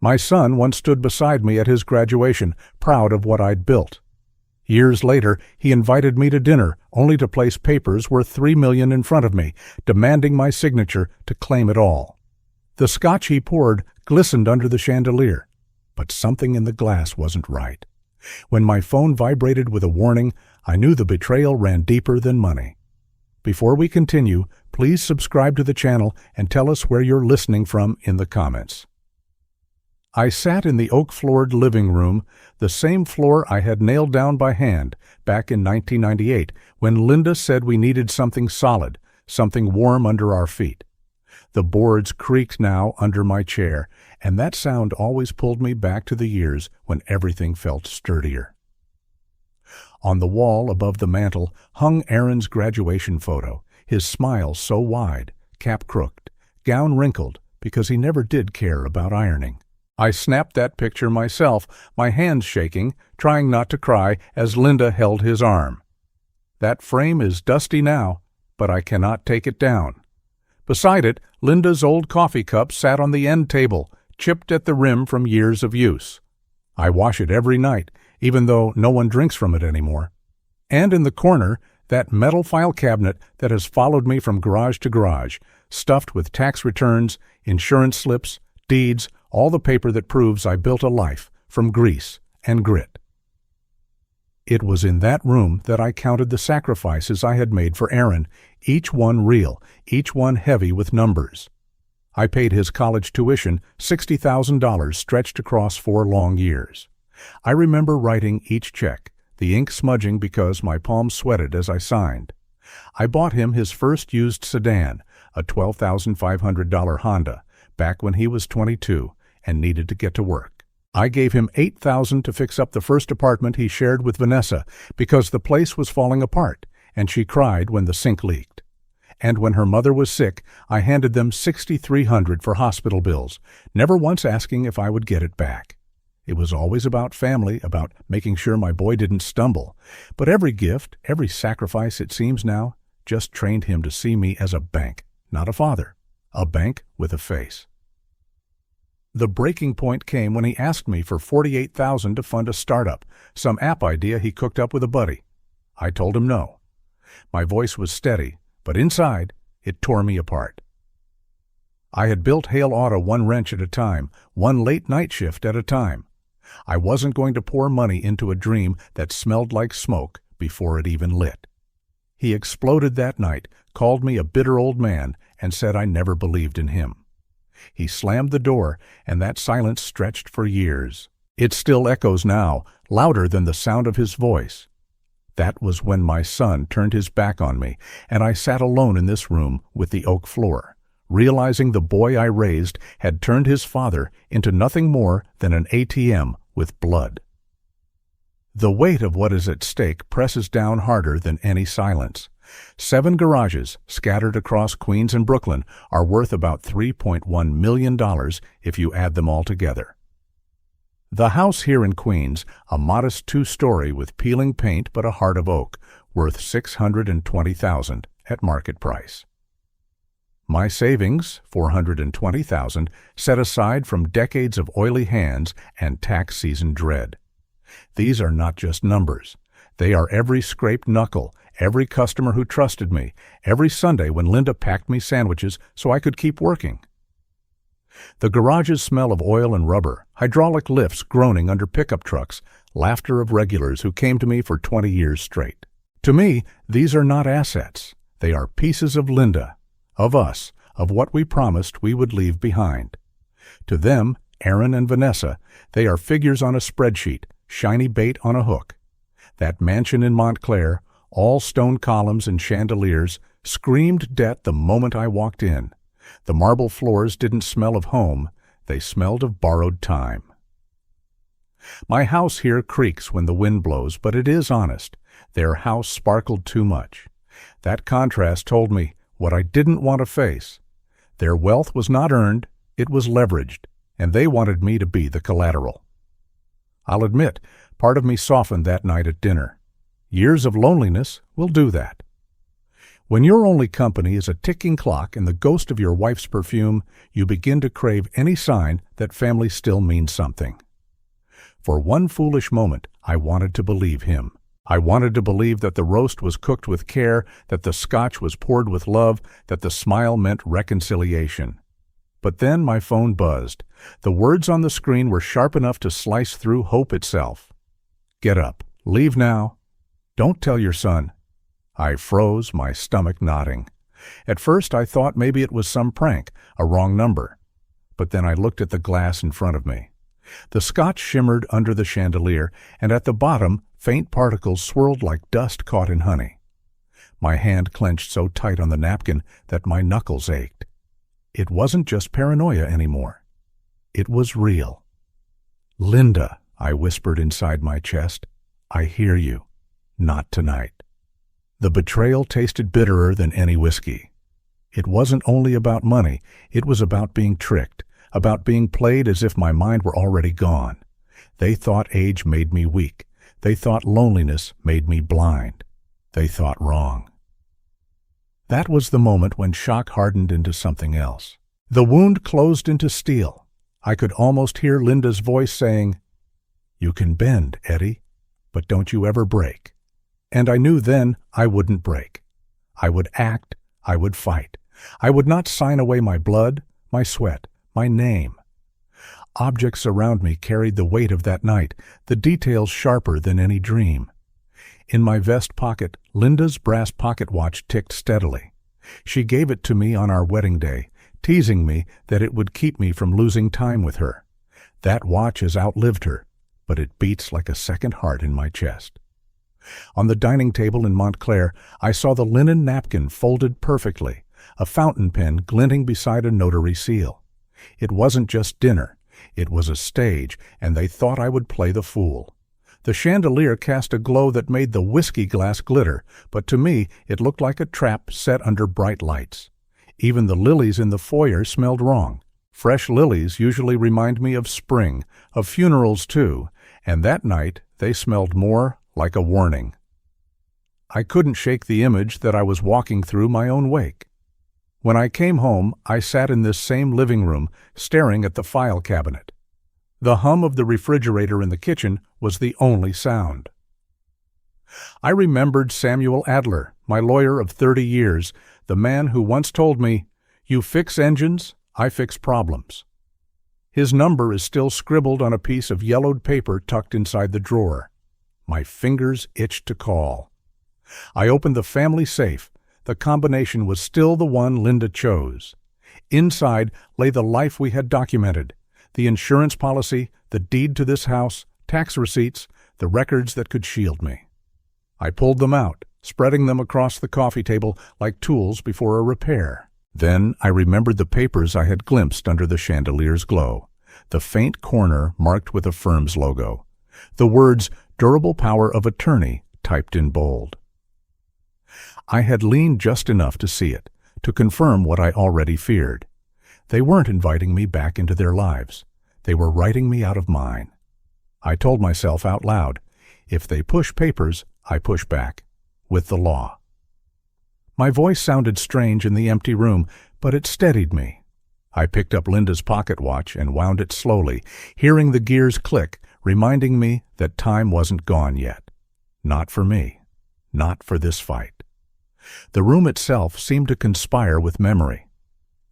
My son once stood beside me at his graduation, proud of what I'd built. Years later, he invited me to dinner, only to place papers worth $3 million in front of me, demanding my signature to claim it all. The scotch he poured glistened under the chandelier, but something in the glass wasn't right. When my phone vibrated with a warning, I knew the betrayal ran deeper than money. Before we continue, please subscribe to the channel and tell us where you're listening from in the comments. I sat in the oak-floored living room, the same floor I had nailed down by hand back in 1998 when Linda said we needed something solid, something warm under our feet. The boards creaked now under my chair, and that sound always pulled me back to the years when everything felt sturdier. On the wall above the mantel hung Aaron's graduation photo, his smile so wide, cap crooked, gown wrinkled, because he never did care about ironing. I snapped that picture myself, my hands shaking, trying not to cry as Linda held his arm. That frame is dusty now, but I cannot take it down. Beside it, Linda's old coffee cup sat on the end table, chipped at the rim from years of use. I wash it every night, even though no one drinks from it anymore. And in the corner, that metal file cabinet that has followed me from garage to garage, stuffed with tax returns, insurance slips, deeds, all the paper that proves I built a life from grease and grit. It was in that room that I counted the sacrifices I had made for Aaron, each one real, each one heavy with numbers. I paid his college tuition, $60,000 stretched across 4 long years. I remember writing each check, the ink smudging because my palms sweated as I signed. I bought him his first used sedan, a $12,500 Honda, back when he was 22 and needed to get to work. I gave him $8,000 to fix up the first apartment he shared with Vanessa because the place was falling apart, and she cried when the sink leaked. And when her mother was sick, I handed them $6,300 for hospital bills, never once asking if I would get it back. It was always about family, about making sure my boy didn't stumble. But every gift, every sacrifice, it seems now, just trained him to see me as a bank, not a father. A bank with a face. The breaking point came when he asked me for $48,000 to fund a startup, some app idea he cooked up with a buddy. I told him no. My voice was steady, but inside, it tore me apart. I had built Hale Auto one wrench at a time, one late night shift at a time. I wasn't going to pour money into a dream that smelled like smoke before it even lit. He exploded that night, called me a bitter old man, and said I never believed in him. He slammed the door, and that silence stretched for years. It still echoes now, louder than the sound of his voice. That was when my son turned his back on me, and I sat alone in this room with the oak floor, realizing the boy I raised had turned his father into nothing more than an ATM with blood. The weight of what is at stake presses down harder than any silence. 7 garages, scattered across Queens and Brooklyn, are worth about $3.1 million if you add them all together. The house here in Queens, a modest 2-story with peeling paint but a heart of oak, worth $620,000 at market price. My savings, $420,000, set aside from decades of oily hands and tax season dread. These are not just numbers. They are every scraped knuckle, every customer who trusted me, every Sunday when Linda packed me sandwiches so I could keep working. The garages smell of oil and rubber, hydraulic lifts groaning under pickup trucks, laughter of regulars who came to me for 20 years straight. To me, these are not assets. They are pieces of Linda, of us, of what we promised we would leave behind. To them, Aaron and Vanessa, they are figures on a spreadsheet, shiny bait on a hook. That mansion in Montclair, all stone columns and chandeliers, screamed debt the moment I walked in. The marble floors didn't smell of home, they smelled of borrowed time. My house here creaks when the wind blows, but it is honest. Their house sparkled too much. That contrast told me what I didn't want to face. Their wealth was not earned, it was leveraged, and they wanted me to be the collateral. I'll admit, part of me softened that night at dinner. Years of loneliness will do that. When your only company is a ticking clock and the ghost of your wife's perfume, you begin to crave any sign that family still means something. For one foolish moment, I wanted to believe him. I wanted to believe that the roast was cooked with care, that the scotch was poured with love, that the smile meant reconciliation. But then my phone buzzed. The words on the screen were sharp enough to slice through hope itself. Get up. Leave now. Don't tell your son. I froze, my stomach knotting. At first I thought maybe it was some prank, a wrong number. But then I looked at the glass in front of me. The scotch shimmered under the chandelier, and at the bottom, faint particles swirled like dust caught in honey. My hand clenched so tight on the napkin that my knuckles ached. It wasn't just paranoia anymore. It was real. "Linda," I whispered inside my chest, "I hear you. Not tonight." The betrayal tasted bitterer than any whiskey. It wasn't only about money, it was about being tricked, about being played as if my mind were already gone. They thought age made me weak. They thought loneliness made me blind. They thought wrong. That was the moment when shock hardened into something else. The wound closed into steel. I could almost hear Linda's voice saying, "You can bend, Eddie, but don't you ever break." And I knew then I wouldn't break. I would act, I would fight. I would not sign away my blood, my sweat, my name. Objects around me carried the weight of that night, the details sharper than any dream. In my vest pocket, Linda's brass pocket watch ticked steadily. She gave it to me on our wedding day, teasing me that it would keep me from losing time with her. That watch has outlived her, but it beats like a second heart in my chest. On the dining table in Montclair, I saw the linen napkin folded perfectly, a fountain pen glinting beside a notary seal. It wasn't just dinner. It was a stage, and they thought I would play the fool. The chandelier cast a glow that made the whiskey glass glitter, but to me it looked like a trap set under bright lights. Even the lilies in the foyer smelled wrong. Fresh lilies usually remind me of spring, of funerals too, and that night they smelled more like a warning. I couldn't shake the image that I was walking through my own wake. When I came home, I sat in this same living room, staring at the file cabinet. The hum of the refrigerator in the kitchen was the only sound. I remembered Samuel Adler, my lawyer of 30 years, the man who once told me, "You fix engines, I fix problems." His number is still scribbled on a piece of yellowed paper tucked inside the drawer. My fingers itched to call. I opened the family safe. The combination was still the one Linda chose. Inside lay the life we had documented, the insurance policy, the deed to this house, tax receipts, the records that could shield me. I pulled them out, spreading them across the coffee table like tools before a repair. Then I remembered the papers I had glimpsed under the chandelier's glow, the faint corner marked with a firm's logo, the words "Durable Power of Attorney" typed in bold. I had leaned just enough to see it, to confirm what I already feared. They weren't inviting me back into their lives. They were writing me out of mine. I told myself out loud, if they push papers, I push back, with the law. My voice sounded strange in the empty room, but it steadied me. I picked up Linda's pocket watch and wound it slowly, hearing the gears click, reminding me that time wasn't gone yet. Not for me. Not for this fight. The room itself seemed to conspire with memory.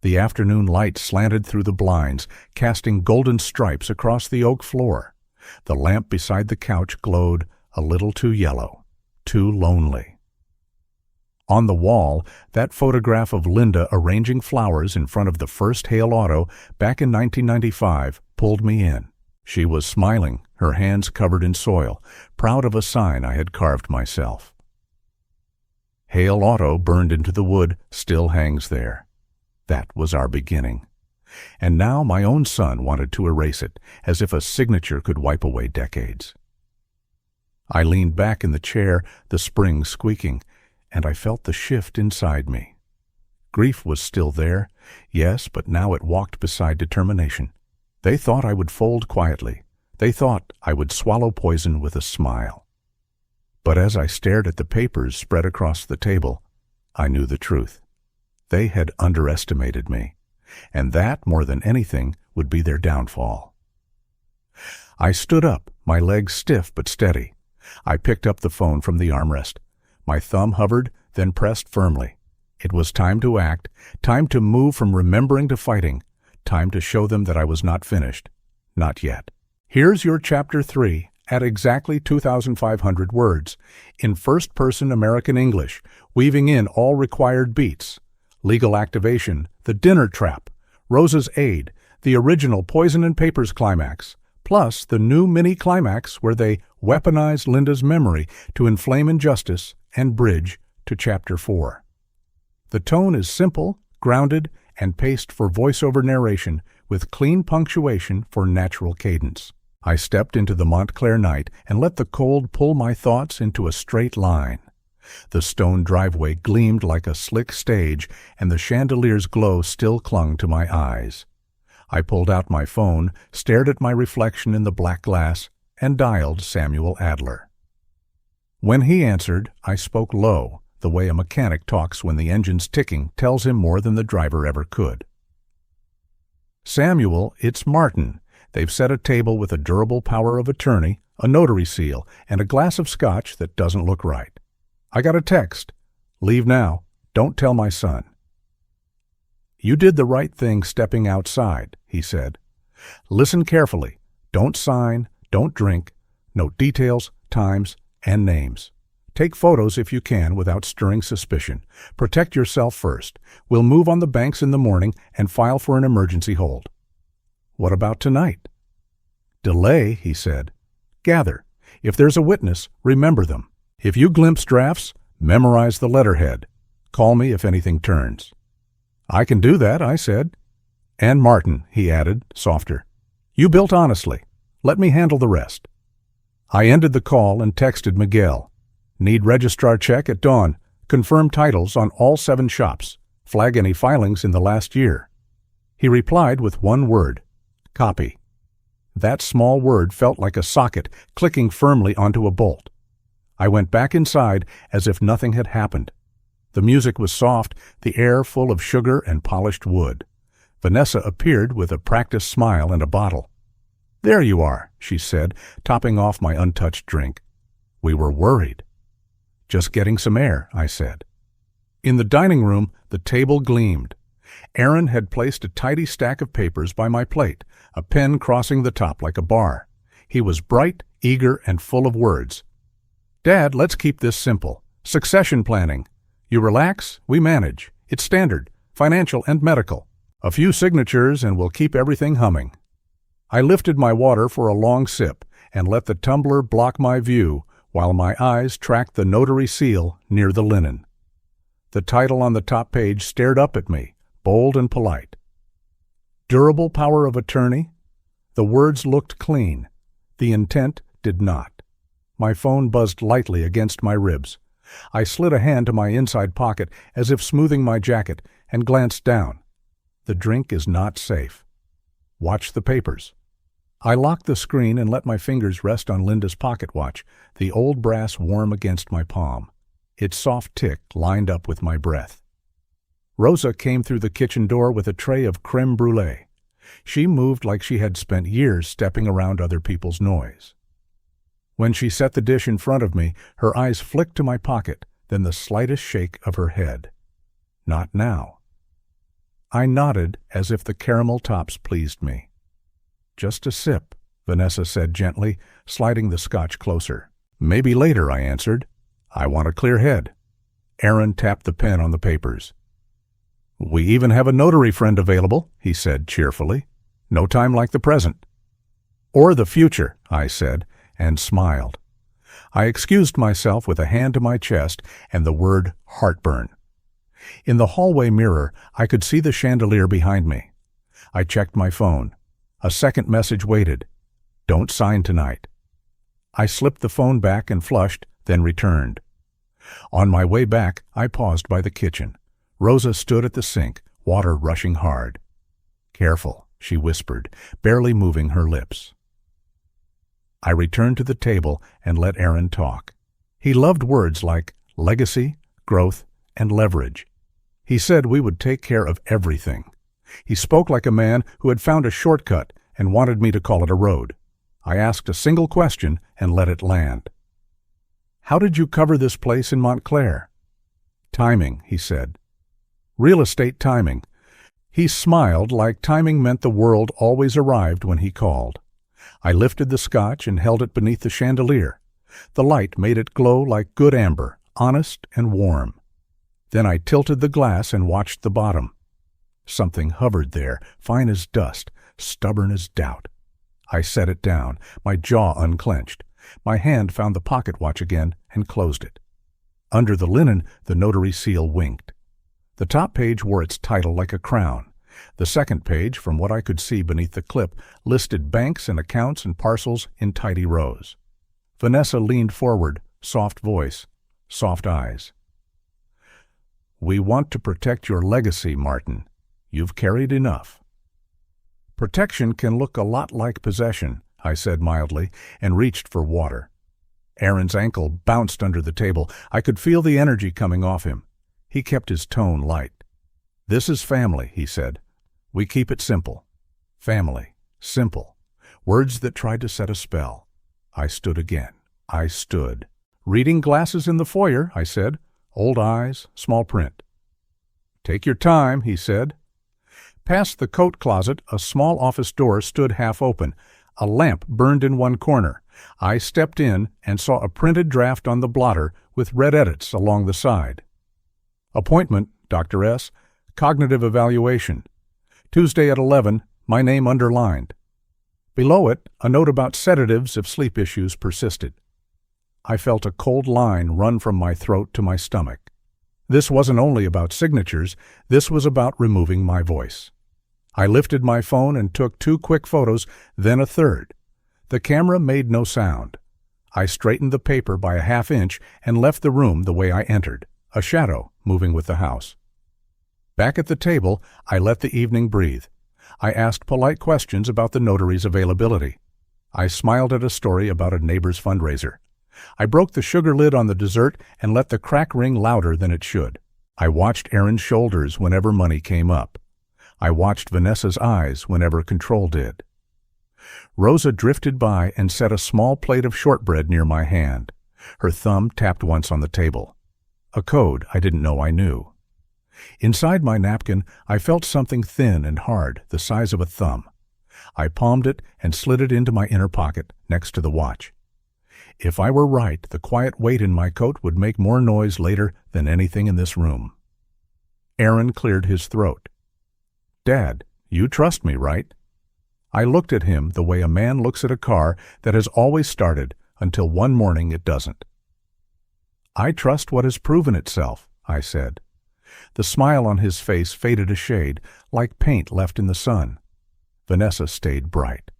The afternoon light slanted through the blinds, casting golden stripes across the oak floor. The lamp beside the couch glowed a little too yellow, too lonely. On the wall, that photograph of Linda arranging flowers in front of the first Hale Auto back in 1995 pulled me in. She was smiling, her hands covered in soil, proud of a sign I had carved myself. Hale Auto, burned into the wood, still hangs there. That was our beginning. And now my own son wanted to erase it, as if a signature could wipe away decades. I leaned back in the chair, the springs squeaking, and I felt the shift inside me. Grief was still there, yes, but now it walked beside determination. They thought I would fold quietly. They thought I would swallow poison with a smile. But as I stared at the papers spread across the table, I knew the truth. They had underestimated me, and that, more than anything, would be their downfall. I stood up, my legs stiff but steady. I picked up the phone from the armrest. My thumb hovered, then pressed firmly. It was time to act, time to move from remembering to fighting, time to show them that I was not finished. Not yet. Here's your Chapter 3, at exactly 2,500 words, in first-person American English, weaving in all required beats. Legal activation, the dinner trap, Rosa's aid, the original Poison and Papers climax, plus the new mini-climax where they weaponize Linda's memory to inflame injustice and bridge to Chapter 4. The tone is simple, grounded, and paced for voiceover narration with clean punctuation for natural cadence. I stepped into the Montclair night and let the cold pull my thoughts into a straight line. The stone driveway gleamed like a slick stage, and the chandelier's glow still clung to my eyes. I pulled out my phone, stared at my reflection in the black glass, and dialed Samuel Adler. When he answered, I spoke low, the way a mechanic talks when the engine's ticking tells him more than the driver ever could. "Samuel, it's Martin. They've set a table with a durable power of attorney, a notary seal, and a glass of scotch that doesn't look right. I got a text. Leave now. Don't tell my son." "You did the right thing stepping outside," he said. "Listen carefully. Don't sign, don't drink. Note details, times, and names. Take photos if you can without stirring suspicion. Protect yourself first. We'll move on the banks in the morning and file for an emergency hold." "What about tonight?" "Delay," he said. "Gather. If there's a witness, remember them. If you glimpse drafts, memorize the letterhead. Call me if anything turns." "I can do that," I said. "And Martin," he added, softer. "You built honestly. Let me handle the rest." I ended the call and texted Miguel. "Need registrar check at dawn. Confirm titles on all 7 shops. Flag any filings in the last year." He replied with one word: "Copy." That small word felt like a socket clicking firmly onto a bolt. I went back inside as if nothing had happened. The music was soft, the air full of sugar and polished wood. Vanessa appeared with a practiced smile and a bottle. "There you are," she said, topping off my untouched drink. "We were worried." "Just getting some air," I said. In the dining room, the table gleamed. Aaron had placed a tidy stack of papers by my plate, a pen crossing the top like a bar. He was bright, eager, and full of words. "Dad, let's keep this simple. Succession planning. You relax, we manage. It's standard, financial and medical. A few signatures and we'll keep everything humming." I lifted my water for a long sip and let the tumbler block my view while my eyes tracked the notary seal near the linen. The title on the top page stared up at me, bold and polite. Durable power of attorney? The words looked clean. The intent did not. My phone buzzed lightly against my ribs. I slid a hand to my inside pocket as if smoothing my jacket and glanced down. The drink is not safe. Watch the papers. I locked the screen and let my fingers rest on Linda's pocket watch, the old brass warm against my palm. Its soft tick lined up with my breath. Rosa came through the kitchen door with a tray of creme brulee. She moved like she had spent years stepping around other people's noise. When she set the dish in front of me, her eyes flicked to my pocket, then the slightest shake of her head. Not now. I nodded as if the caramel tops pleased me. "Just a sip," Vanessa said gently, sliding the scotch closer. "Maybe later," I answered. "I want a clear head." Aaron tapped the pen on the papers. "We even have a notary friend available," he said cheerfully. "No time like the present." "Or the future," I said, and smiled. I excused myself with a hand to my chest and the word heartburn. In the hallway mirror, I could see the chandelier behind me. I checked my phone. A second message waited. "Don't sign tonight." I slipped the phone back and flushed, then returned. On my way back, I paused by the kitchen. Rosa stood at the sink, water rushing hard. "Careful," she whispered, barely moving her lips. I returned to the table and let Aaron talk. He loved words like legacy, growth, and leverage. He said we would take care of everything. He spoke like a man who had found a shortcut and wanted me to call it a road. I asked a single question and let it land. "How did you cover this place in Montclair?" "Timing," he said. "Real estate timing." He smiled like timing meant the world always arrived when he called. I lifted the scotch and held it beneath the chandelier. The light made it glow like good amber, honest and warm. Then I tilted the glass and watched the bottom. Something hovered there, fine as dust, stubborn as doubt. I set it down, my jaw unclenched. My hand found the pocket watch again and closed it. Under the linen, the notary seal winked. The top page wore its title like a crown. The second page, from what I could see beneath the clip, listed banks and accounts and parcels in tidy rows. Vanessa leaned forward, soft voice, soft eyes. "We want to protect your legacy, Martin. You've carried enough." "Protection can look a lot like possession," I said mildly, and reached for water. Aaron's ankle bounced under the table. I could feel the energy coming off him. He kept his tone light. "This is family," he said. "We keep it simple." Family. Simple. Words that tried to set a spell. I stood again. I stood. "Reading glasses in the foyer," I said. "Old eyes, small print." "Take your time," he said. Past the coat closet, a small office door stood half open. A lamp burned in one corner. I stepped in and saw a printed draft on the blotter with red edits along the side. "Appointment, Dr. S. Cognitive evaluation. Tuesday at 11, my name underlined." Below it, a note about sedatives if sleep issues persisted. I felt a cold line run from my throat to my stomach. This wasn't only about signatures, this was about removing my voice. I lifted my phone and took 2 quick photos, then a third. The camera made no sound. I straightened the paper by a half-inch and left the room the way I entered, a shadow moving with the house. Back at the table, I let the evening breathe. I asked polite questions about the notary's availability. I smiled at a story about a neighbor's fundraiser. I broke the sugar lid on the dessert and let the crack ring louder than it should. I watched Aaron's shoulders whenever money came up. I watched Vanessa's eyes whenever control did. Rosa drifted by and set a small plate of shortbread near my hand. Her thumb tapped once on the table. A code I didn't know I knew. Inside my napkin, I felt something thin and hard, the size of a thumb. I palmed it and slid it into my inner pocket, next to the watch. If I were right, the quiet weight in my coat would make more noise later than anything in this room. Aaron cleared his throat. "Dad, you trust me, right?" I looked at him the way a man looks at a car that has always started until one morning it doesn't. "I trust what has proven itself," I said. The smile on his face faded a shade, like paint left in the sun. Vanessa stayed bright.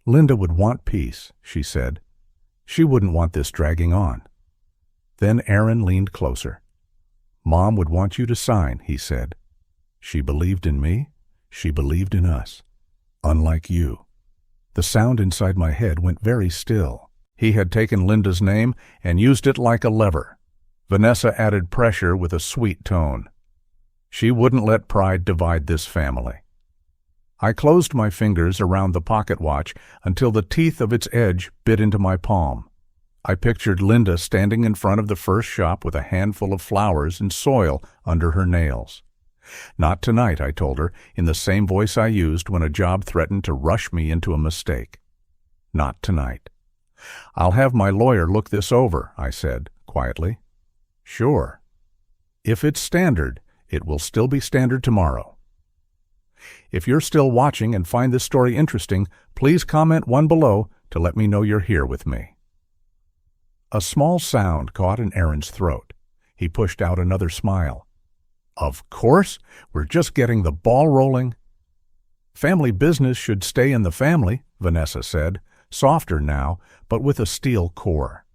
"Linda would want peace," she said. "She wouldn't want this dragging on." Then Aaron leaned closer. "Mom would want you to sign," he said. "She believed in me. She believed in us. Unlike you." The sound inside my head went very still. He had taken Linda's name and used it like a lever. Vanessa added pressure with a sweet tone. She wouldn't let pride divide this family. I closed my fingers around the pocket watch until the teeth of its edge bit into my palm. I pictured Linda standing in front of the first shop with a handful of flowers and soil under her nails. "Not tonight," I told her, in the same voice I used when a job threatened to rush me into a mistake. "Not tonight." "I'll have my lawyer look this over," I said, quietly. "Sure. If it's standard, it will still be standard tomorrow." If you're still watching and find this story interesting, please comment one below to let me know you're here with me. A small sound caught in Aaron's throat. He pushed out another smile. "Of course, we're just getting the ball rolling." "Family business should stay in the family," Vanessa said, softer now, but with a steel core.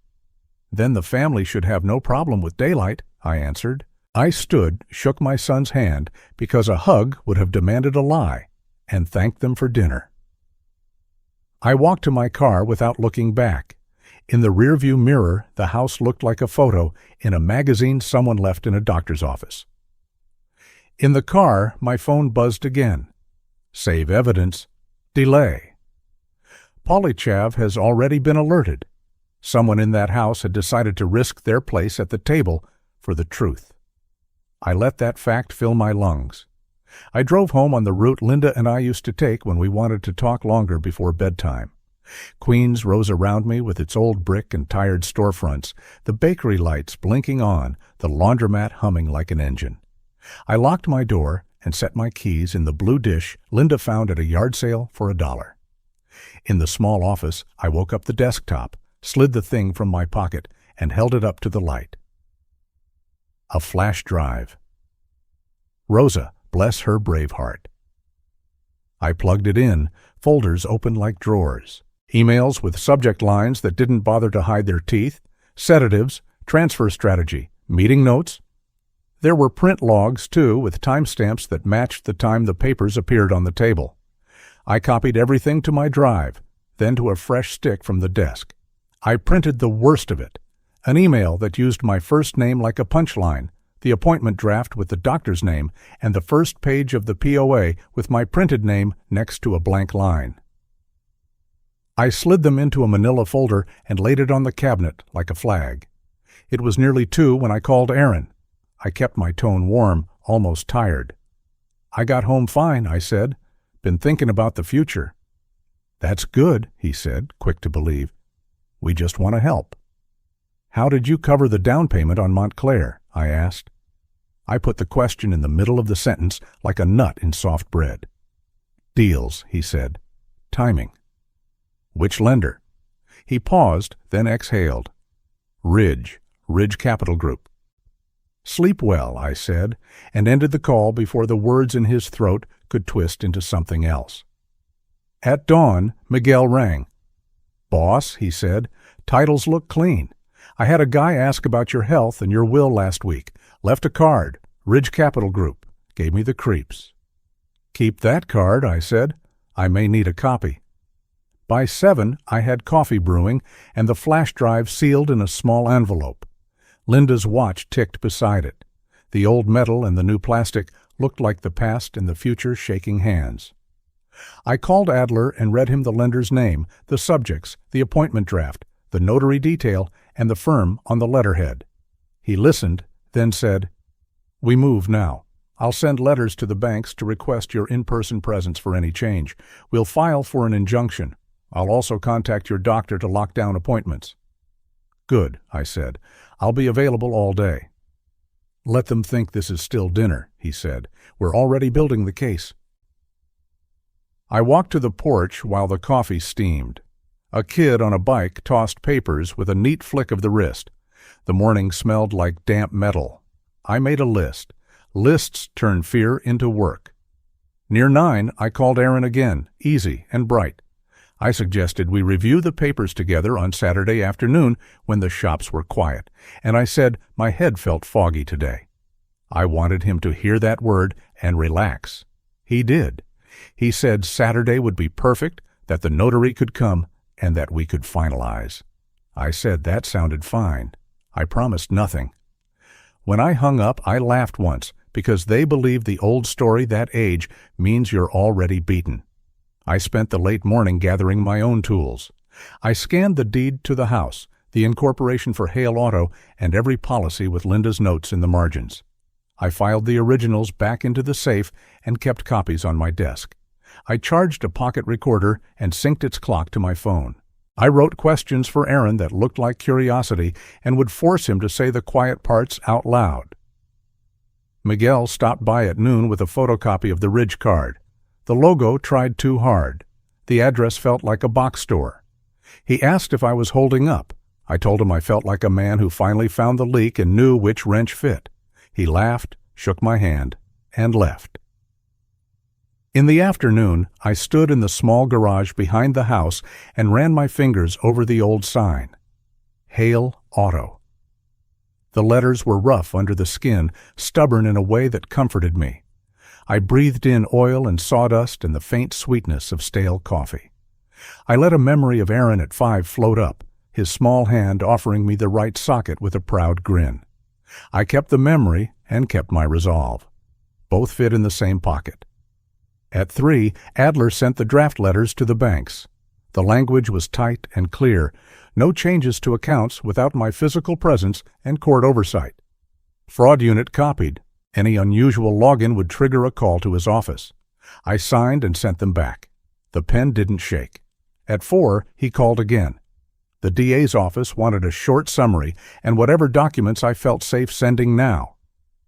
"Then the family should have no problem with daylight," I answered. I stood, shook my son's hand, because a hug would have demanded a lie, and thanked them for dinner. I walked to my car without looking back. In the rearview mirror, the house looked like a photo in a magazine someone left in a doctor's office. In the car, my phone buzzed again. Save evidence. Delay. Polychav has already been alerted. Someone in that house had decided to risk their place at the table for the truth. I let that fact fill my lungs. I drove home on the route Linda and I used to take when we wanted to talk longer before bedtime. Queens rose around me with its old brick and tired storefronts, the bakery lights blinking on, the laundromat humming like an engine. I locked my door and set my keys in the blue dish Linda found at a yard sale for $1. In the small office, I woke up the desktop, slid the thing from my pocket, and held it up to the light. A flash drive. Rosa, bless her brave heart. I plugged it in, folders opened like drawers. Emails with subject lines that didn't bother to hide their teeth, sedatives, transfer strategy, meeting notes. There were print logs, too, with timestamps that matched the time the papers appeared on the table. I copied everything to my drive, then to a fresh stick from the desk. I printed the worst of it, an email that used my first name like a punchline, the appointment draft with the doctor's name, and the first page of the POA with my printed name next to a blank line. I slid them into a manila folder and laid it on the cabinet like a flag. It was nearly 2 when I called Aaron. I kept my tone warm, almost tired. I got home fine, I said. Been thinking about the future. That's good, he said, quick to believe. We just want to help. How did you cover the down payment on Montclair? I asked. I put the question in the middle of the sentence like a nut in soft bread. Deals, he said. Timing. Which lender? He paused, then exhaled. Ridge Capital Group. Sleep well, I said, and ended the call before the words in his throat could twist into something else. At dawn, Miguel rang. Boss, he said, titles look clean. I had a guy ask about your health and your will last week. Left a card. Ridge Capital Group. Gave me the creeps. Keep that card, I said. I may need a copy. By 7, I had coffee brewing and the flash drive sealed in a small envelope. Linda's watch ticked beside it. The old metal and the new plastic looked like the past and the future shaking hands. I called Adler and read him the lender's name, the subjects, the appointment draft, the notary detail, and the firm on the letterhead. He listened, then said, We move now. I'll send letters to the banks to request your in-person presence for any change. We'll file for an injunction. I'll also contact your doctor to lock down appointments. Good, I said. I'll be available all day. Let them think this is still dinner, he said. We're already building the case. I walked to the porch while the coffee steamed. A kid on a bike tossed papers with a neat flick of the wrist. The morning smelled like damp metal. I made a list. Lists turn fear into work. Near 9, I called Aaron again, easy and bright. I suggested we review the papers together on Saturday afternoon when the shops were quiet, and I said my head felt foggy today. I wanted him to hear that word and relax. He did. He said Saturday would be perfect, that the notary could come, and that we could finalize. I said that sounded fine. I promised nothing. When I hung up, I laughed once, because they believe the old story that age means you're already beaten. I spent the late morning gathering my own tools. I scanned the deed to the house, the incorporation for Hale Auto, and every policy with Linda's notes in the margins. I filed the originals back into the safe and kept copies on my desk. I charged a pocket recorder and synced its clock to my phone. I wrote questions for Aaron that looked like curiosity and would force him to say the quiet parts out loud. Miguel stopped by at noon with a photocopy of the Ridge card. The logo tried too hard. The address felt like a box store. He asked if I was holding up. I told him I felt like a man who finally found the leak and knew which wrench fit. He laughed, shook my hand, and left. In the afternoon, I stood in the small garage behind the house and ran my fingers over the old sign. Hale Auto. The letters were rough under the skin, stubborn in a way that comforted me. I breathed in oil and sawdust and the faint sweetness of stale coffee. I let a memory of Aaron at 5 float up, his small hand offering me the right socket with a proud grin. I kept the memory and kept my resolve. Both fit in the same pocket. At 3, Adler sent the draft letters to the banks. The language was tight and clear, no changes to accounts without my physical presence and court oversight. Fraud unit copied. Any unusual login would trigger a call to his office. I signed and sent them back. The pen didn't shake. At 4, he called again. The DA's office wanted a short summary and whatever documents I felt safe sending now.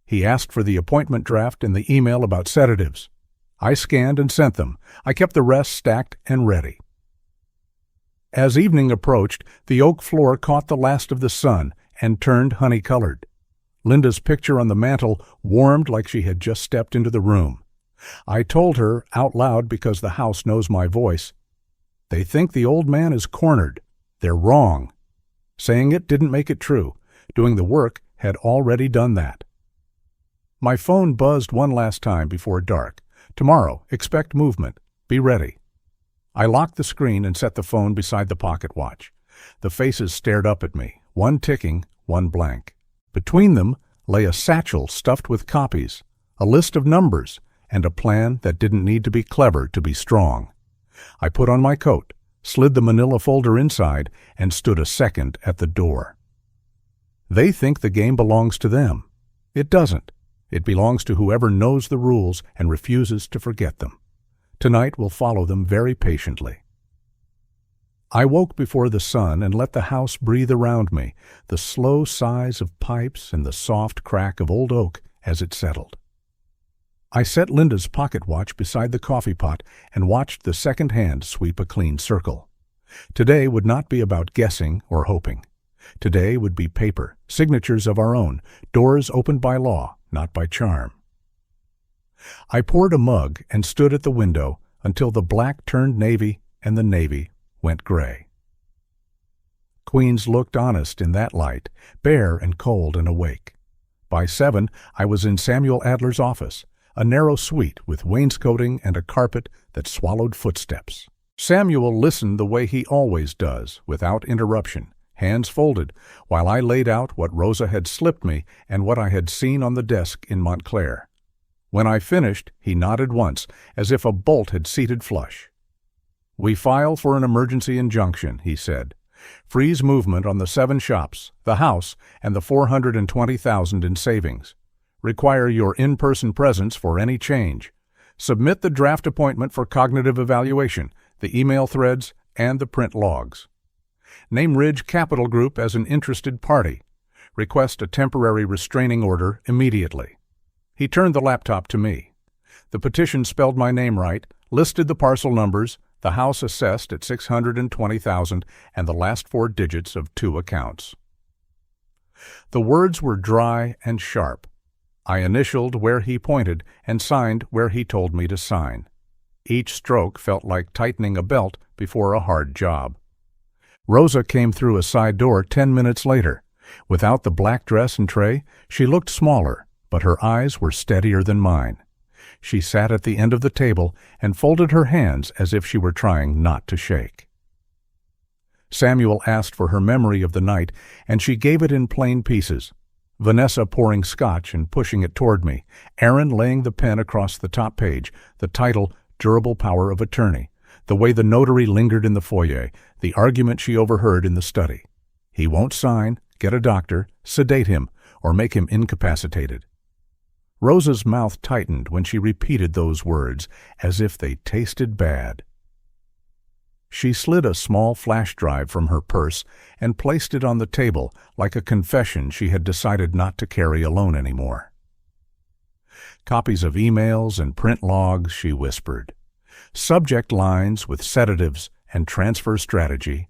He asked for the appointment draft and the email about sedatives. I scanned and sent them. I kept the rest stacked and ready. As evening approached, the oak floor caught the last of the sun and turned honey-colored. Linda's picture on the mantel warmed like she had just stepped into the room. I told her out loud because the house knows my voice, "They think the old man is cornered. They're wrong." Saying it didn't make it true. Doing the work had already done that. My phone buzzed one last time before dark. "Tomorrow, expect movement. Be ready." I locked the screen and set the phone beside the pocket watch. The faces stared up at me, one ticking, one blank. Between them lay a satchel stuffed with copies, a list of numbers, and a plan that didn't need to be clever to be strong. I put on my coat, slid the manila folder inside, and stood a second at the door. They think the game belongs to them. It doesn't. It belongs to whoever knows the rules and refuses to forget them. Tonight we'll follow them very patiently. I woke before the sun and let the house breathe around me, the slow sighs of pipes and the soft crack of old oak as it settled. I set Linda's pocket watch beside the coffee pot and watched the second hand sweep a clean circle. Today would not be about guessing or hoping. Today would be paper, signatures of our own, doors opened by law, not by charm. I poured a mug and stood at the window until the black turned navy and the navy went gray. Queens looked honest in that light, bare and cold and awake. By 7, I was in Samuel Adler's office, a narrow suite with wainscoting and a carpet that swallowed footsteps. Samuel listened the way he always does, without interruption, hands folded, while I laid out what Rosa had slipped me and what I had seen on the desk in Montclair. When I finished, he nodded once, as if a bolt had seated flush. "We file for an emergency injunction," he said. "Freeze movement on the 7 shops, the house, and the $420,000 in savings. Require your in-person presence for any change. Submit the draft appointment for cognitive evaluation, the email threads, and the print logs. Name Ridge Capital Group as an interested party. Request a temporary restraining order immediately." He turned the laptop to me. The petition spelled my name right, listed the parcel numbers, the house assessed at $620,000, and the last 4 digits of 2 accounts. The words were dry and sharp. I initialed where he pointed and signed where he told me to sign. Each stroke felt like tightening a belt before a hard job. Rosa came through a side door 10 minutes later. Without the black dress and tray, she looked smaller, but her eyes were steadier than mine. She sat at the end of the table and folded her hands as if she were trying not to shake. Samuel asked for her memory of the night, and she gave it in plain pieces. Vanessa pouring scotch and pushing it toward me, Aaron laying the pen across the top page, the title, Durable Power of Attorney, the way the notary lingered in the foyer, the argument she overheard in the study. He won't sign, get a doctor, sedate him, or make him incapacitated. Rosa's mouth tightened when she repeated those words, as if they tasted bad. She slid a small flash drive from her purse and placed it on the table like a confession she had decided not to carry alone anymore. Copies of emails and print logs, she whispered. Subject lines with sedatives and transfer strategy.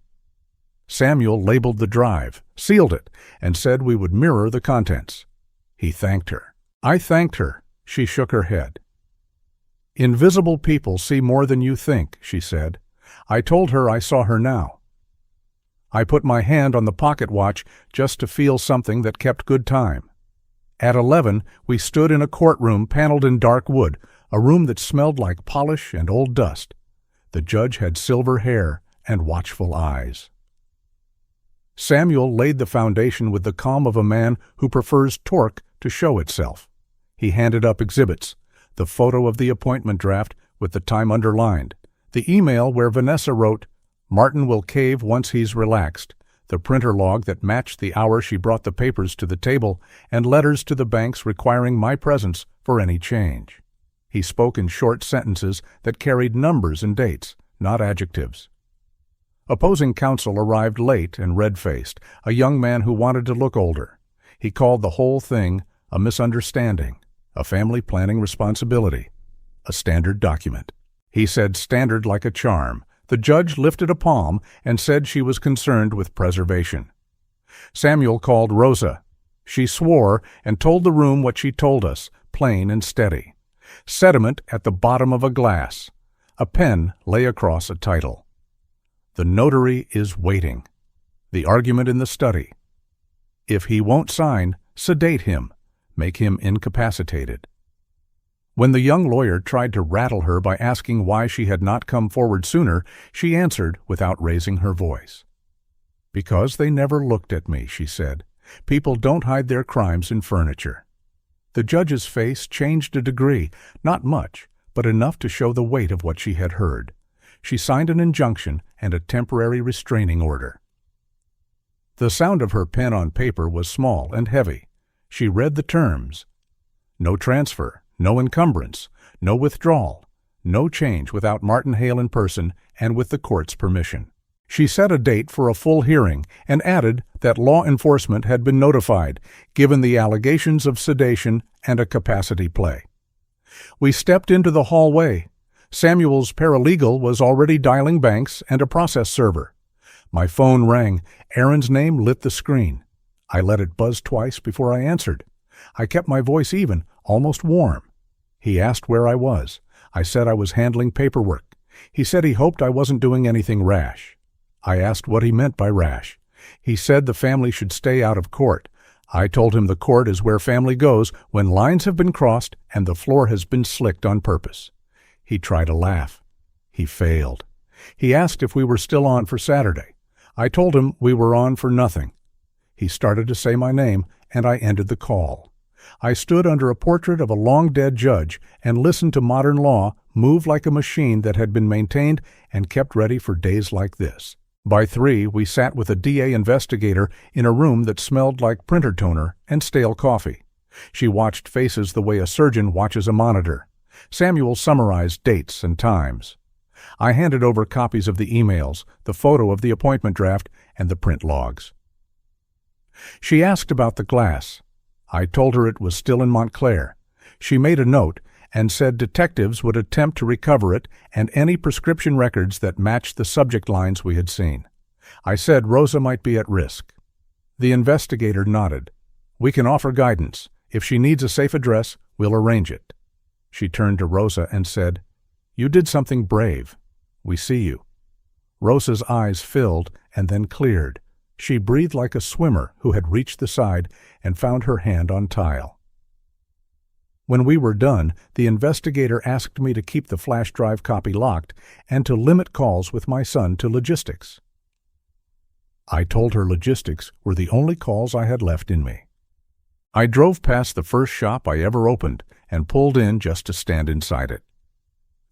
Samuel labeled the drive, sealed it, and said we would mirror the contents. He thanked her. I thanked her. She shook her head. "Invisible people see more than you think," she said. I told her I saw her now. I put my hand on the pocket watch just to feel something that kept good time. At 11, we stood in a courtroom paneled in dark wood, a room that smelled like polish and old dust. The judge had silver hair and watchful eyes. Samuel laid the foundation with the calm of a man who prefers torque to show itself. He handed up exhibits: the photo of the appointment draft with the time underlined, the email where Vanessa wrote, "Martin will cave once he's relaxed," the printer log that matched the hour she brought the papers to the table, and letters to the banks requiring my presence for any change. He spoke in short sentences that carried numbers and dates, not adjectives. Opposing counsel arrived late and red-faced, a young man who wanted to look older. He called the whole thing a misunderstanding, a family planning responsibility, a standard document. He said standard like a charm. The judge lifted a palm and said she was concerned with preservation. Samuel called Rosa. She swore and told the room what she told us, plain and steady. Sediment at the bottom of a glass. A pen lay across a title. The notary is waiting. The argument in the study. If he won't sign, sedate him. Make him incapacitated. When the young lawyer tried to rattle her by asking why she had not come forward sooner, she answered without raising her voice. "Because they never looked at me," she said. "People don't hide their crimes in furniture." The judge's face changed a degree, not much, but enough to show the weight of what she had heard. She signed an injunction and a temporary restraining order. The sound of her pen on paper was small and heavy. She read the terms. No transfer, no encumbrance, no withdrawal, no change without Martin Hale in person and with the court's permission. She set a date for a full hearing and added that law enforcement had been notified, given the allegations of sedation and a capacity play. We stepped into the hallway. Samuel's paralegal was already dialing banks and a process server. My phone rang. Aaron's name lit the screen. I let it buzz twice before I answered. I kept my voice even, almost warm. He asked where I was. I said I was handling paperwork. He said he hoped I wasn't doing anything rash. I asked what he meant by rash. He said the family should stay out of court. I told him the court is where family goes when lines have been crossed and the floor has been slicked on purpose. He tried to laugh. He failed. He asked if we were still on for Saturday. I told him we were on for nothing. He started to say my name, and I ended the call. I stood under a portrait of a long-dead judge and listened to modern law move like a machine that had been maintained and kept ready for days like this. By 3, we sat with a DA investigator in a room that smelled like printer toner and stale coffee. She watched faces the way a surgeon watches a monitor. Samuel summarized dates and times. I handed over copies of the emails, the photo of the appointment draft, and the print logs. She asked about the glass. I told her it was still in Montclair. She made a note and said detectives would attempt to recover it and any prescription records that matched the subject lines we had seen. I said Rosa might be at risk. The investigator nodded. "We can offer guidance. If she needs a safe address, we'll arrange it." She turned to Rosa and said, "You did something brave. We see you." Rosa's eyes filled and then cleared. She breathed like a swimmer who had reached the side and found her hand on tile. When we were done, the investigator asked me to keep the flash drive copy locked and to limit calls with my son to logistics. I told her logistics were the only calls I had left in me. I drove past the first shop I ever opened and pulled in just to stand inside it.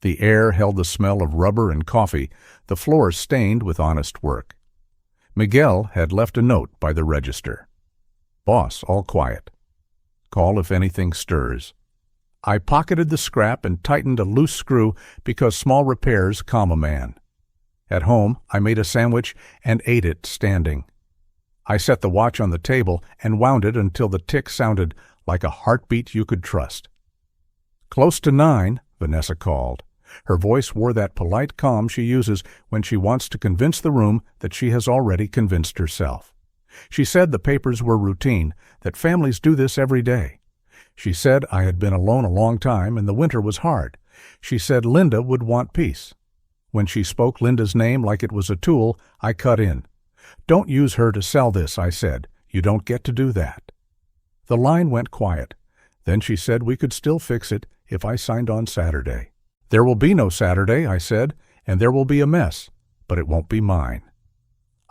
The air held the smell of rubber and coffee, the floor stained with honest work. Miguel had left a note by the register. "Boss, all quiet. Call if anything stirs." I pocketed the scrap and tightened a loose screw because small repairs calm a man. At home, I made a sandwich and ate it standing. I set the watch on the table and wound it until the tick sounded like a heartbeat you could trust. "Close to 9, Vanessa called. Her voice wore that polite calm she uses when she wants to convince the room that she has already convinced herself. She said the papers were routine, that families do this every day. She said I had been alone a long time and the winter was hard. She said Linda would want peace. When she spoke Linda's name like it was a tool, I cut in. "Don't use her to sell this," I said. "You don't get to do that." The line went quiet. Then she said we could still fix it if I signed on Saturday. "There will be no Saturday," I said, "and there will be a mess, but it won't be mine."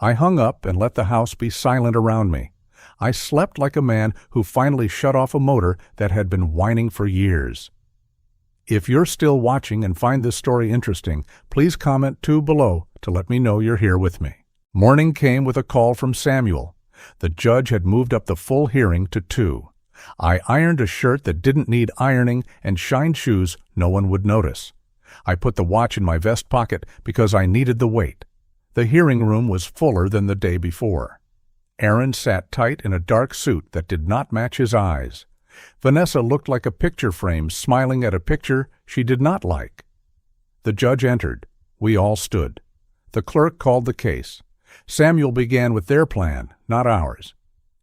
I hung up and let the house be silent around me. I slept like a man who finally shut off a motor that had been whining for years. If you're still watching and find this story interesting, please comment below to let me know you're here with me. Morning came with a call from Samuel. The judge had moved up the full hearing to 2. I ironed a shirt that didn't need ironing and shined shoes no one would notice. I put the watch in my vest pocket because I needed the weight. The hearing room was fuller than the day before. Aaron sat tight in a dark suit that did not match his eyes. Vanessa looked like a picture frame smiling at a picture she did not like. The judge entered. We all stood. The clerk called the case. Samuel began with their plan, not ours.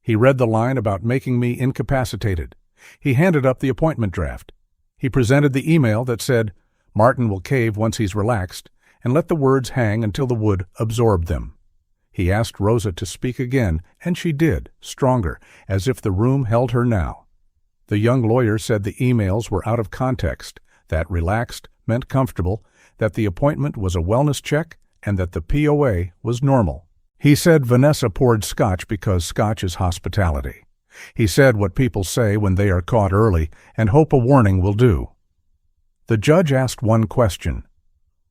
He read the line about making me incapacitated. He handed up the appointment draft. He presented the email that said, "Martin will cave once he's relaxed," and let the words hang until the wood absorbed them. He asked Rosa to speak again, and she did, stronger, as if the room held her now. The young lawyer said the emails were out of context, that relaxed meant comfortable, that the appointment was a wellness check, and that the POA was normal. He said Vanessa poured scotch because scotch is hospitality. He said what people say when they are caught early and hope a warning will do. The judge asked one question.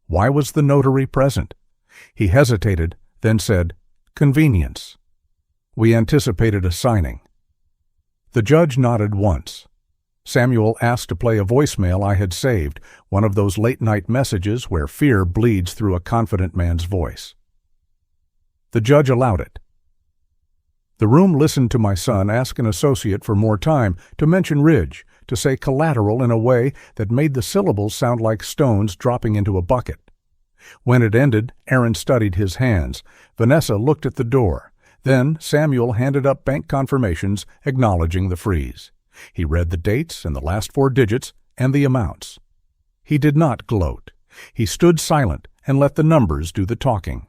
Why was the notary present? He hesitated, then said, "Convenience." We anticipated a signing. The judge nodded once. Samuel asked to play a voicemail I had saved, one of those late-night messages where fear bleeds through a confident man's voice. The judge allowed it. The room listened to my son ask an associate for more time, to mention ridge, to say collateral in a way that made the syllables sound like stones dropping into a bucket. When it ended, Aaron studied his hands. Vanessa looked at the door. Then Samuel handed up bank confirmations acknowledging the freeze. He read the dates and the last 4 digits and the amounts. He did not gloat. He stood silent and let the numbers do the talking.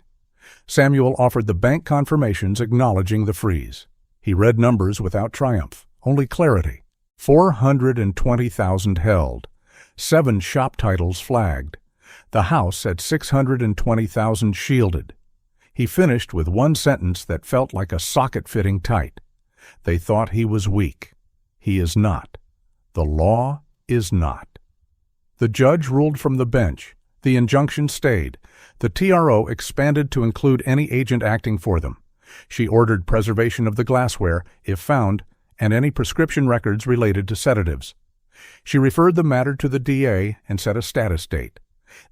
Samuel offered the bank confirmations acknowledging the freeze. He read numbers without triumph, only clarity. 420,000 held. 7 shop titles flagged. The house at 620,000 shielded. He finished with one sentence that felt like a socket fitting tight. They thought he was weak. He is not. The law is not. The judge ruled from the bench. The injunction stayed. The TRO expanded to include any agent acting for them. She ordered preservation of the glassware, if found, and any prescription records related to sedatives. She referred the matter to the DA and set a status date.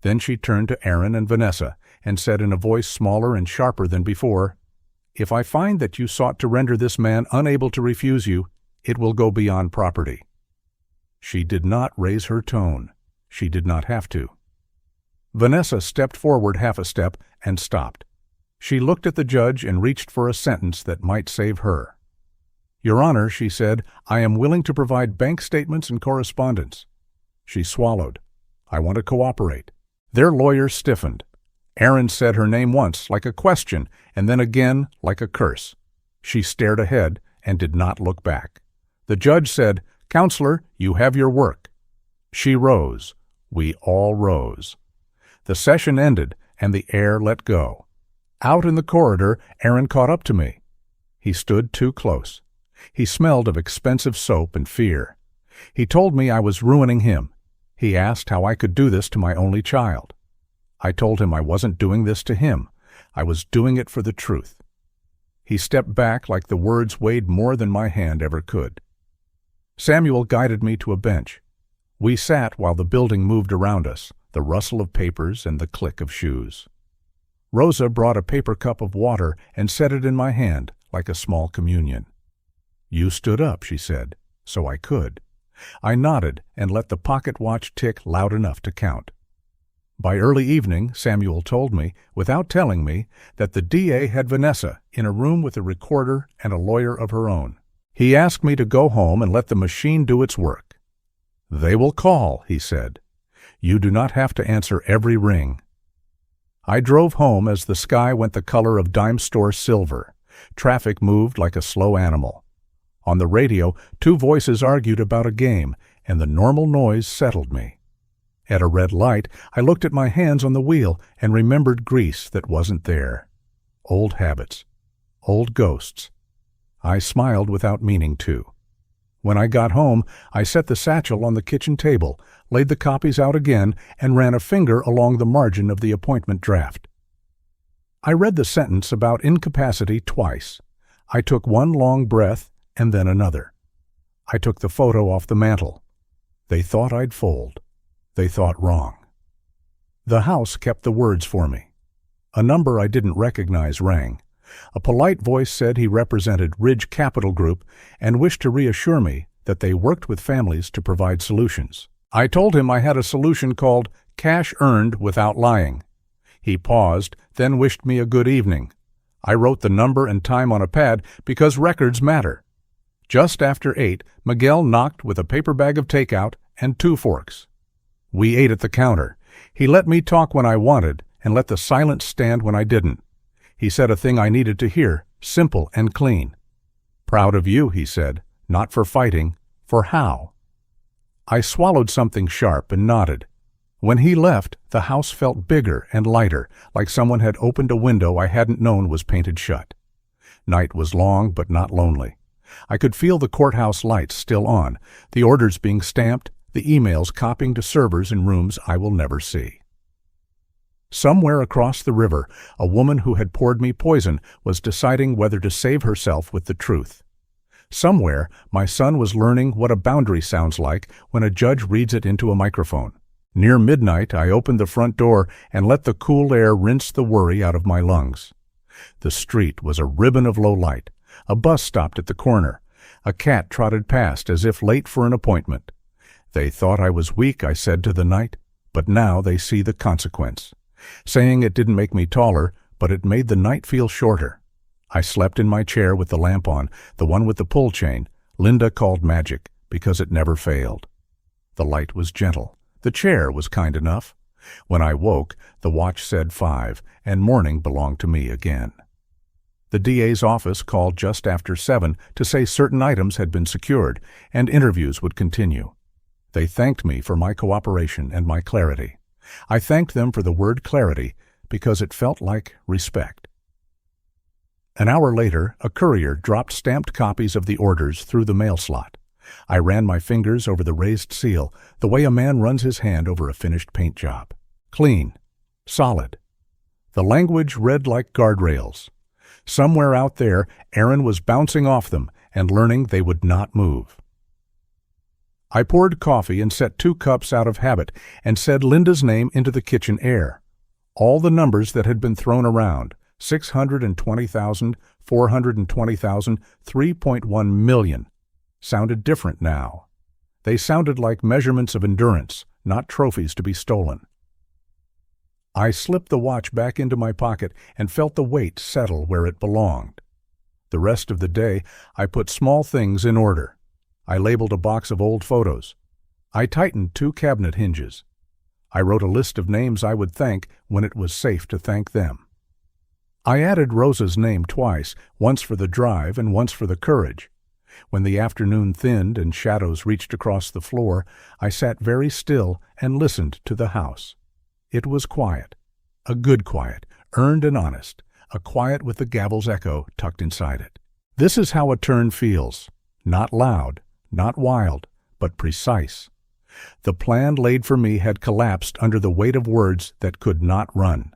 Then she turned to Aaron and Vanessa and said in a voice smaller and sharper than before, "If I find that you sought to render this man unable to refuse you, it will go beyond property." She did not raise her tone. She did not have to. Vanessa stepped forward half a step and stopped. She looked at the judge and reached for a sentence that might save her. "Your Honor," she said, "I am willing to provide bank statements and correspondence." She swallowed. "I want to cooperate." Their lawyer stiffened. Aaron said her name once, like a question, and then again, like a curse. She stared ahead and did not look back. The judge said, "Counselor, you have your work." She rose. We all rose. The session ended, and the air let go. Out in the corridor, Aaron caught up to me. He stood too close. He smelled of expensive soap and fear. He told me I was ruining him. He asked how I could do this to my only child. I told him I wasn't doing this to him. I was doing it for the truth. He stepped back like the words weighed more than my hand ever could. Samuel guided me to a bench. We sat while the building moved around us, the rustle of papers and the click of shoes. Rosa brought a paper cup of water and set it in my hand like a small communion. "You stood up," she said, "so I could." I nodded and let the pocket watch tick loud enough to count. By early evening, Samuel told me, without telling me, that the DA had Vanessa in a room with a recorder and a lawyer of her own. He asked me to go home and let the machine do its work. "They will call," he said. "You do not have to answer every ring." I drove home as the sky went the color of dime store silver. Traffic moved like a slow animal. On the radio, 2 voices argued about a game, and the normal noise settled me. At a red light, I looked at my hands on the wheel and remembered grease that wasn't there. old habits, old ghosts. I smiled without meaning to. When I got home, I set the satchel on the kitchen table, laid the copies out again, and ran a finger along the margin of the appointment draft. I read the sentence about incapacity twice. I took one long breath and then another. I took the photo off the mantel. They thought I'd fold. They thought wrong. The house kept the words for me. A number I didn't recognize rang. A polite voice said he represented Ridge Capital Group and wished to reassure me that they worked with families to provide solutions. I told him I had a solution called Cash Earned Without Lying. He paused, then wished me a good evening. I wrote the number and time on a pad because records matter. Just after 8, Miguel knocked with a paper bag of takeout and 2 forks. We ate at the counter. He let me talk when I wanted and let the silence stand when I didn't. He said a thing I needed to hear, simple and clean. Proud of you, he said, not for fighting, for how. I swallowed something sharp and nodded. When he left, the house felt bigger and lighter, like someone had opened a window I hadn't known was painted shut. Night was long but not lonely. I could feel the courthouse lights still on, the orders being stamped, the emails copying to servers in rooms I will never see. Somewhere across the river, a woman who had poured me poison was deciding whether to save herself with the truth. Somewhere, my son was learning what a boundary sounds like when a judge reads it into a microphone. Near midnight, I opened the front door and let the cool air rinse the worry out of my lungs. The street was a ribbon of low light. A bus stopped at the corner. A cat trotted past as if late for an appointment. They thought I was weak, I said to the night, but now they see the consequence. Saying it didn't make me taller, but it made the night feel shorter. I slept in my chair with the lamp on, the one with the pull chain, Linda called magic, because it never failed. The light was gentle. The chair was kind enough. When I woke, the watch said 5, and morning belonged to me again. The DA's office called just after 7 to say certain items had been secured, and interviews would continue. They thanked me for my cooperation and my clarity. I thanked them for the word clarity because it felt like respect. An hour later, a courier dropped stamped copies of the orders through the mail slot. I ran my fingers over the raised seal, the way a man runs his hand over a finished paint job. Clean. Solid. The language read like guardrails. Somewhere out there, Aaron was bouncing off them and learning they would not move. I poured coffee and set 2 cups out of habit and said Linda's name into the kitchen air. All the numbers that had been thrown around, 620,000, 420,000, 3.1 million, sounded different now. They sounded like measurements of endurance, not trophies to be stolen. I slipped the watch back into my pocket and felt the weight settle where it belonged. The rest of the day, I put small things in order. I labeled a box of old photos. I tightened 2 cabinet hinges. I wrote a list of names I would thank when it was safe to thank them. I added Rosa's name twice, once for the drive and once for the courage. When the afternoon thinned and shadows reached across the floor, I sat very still and listened to the house. It was quiet, a good quiet, earned and honest, a quiet with the gavel's echo tucked inside it. This is how a turn feels, not loud, not wild, but precise. The plan laid for me had collapsed under the weight of words that could not run.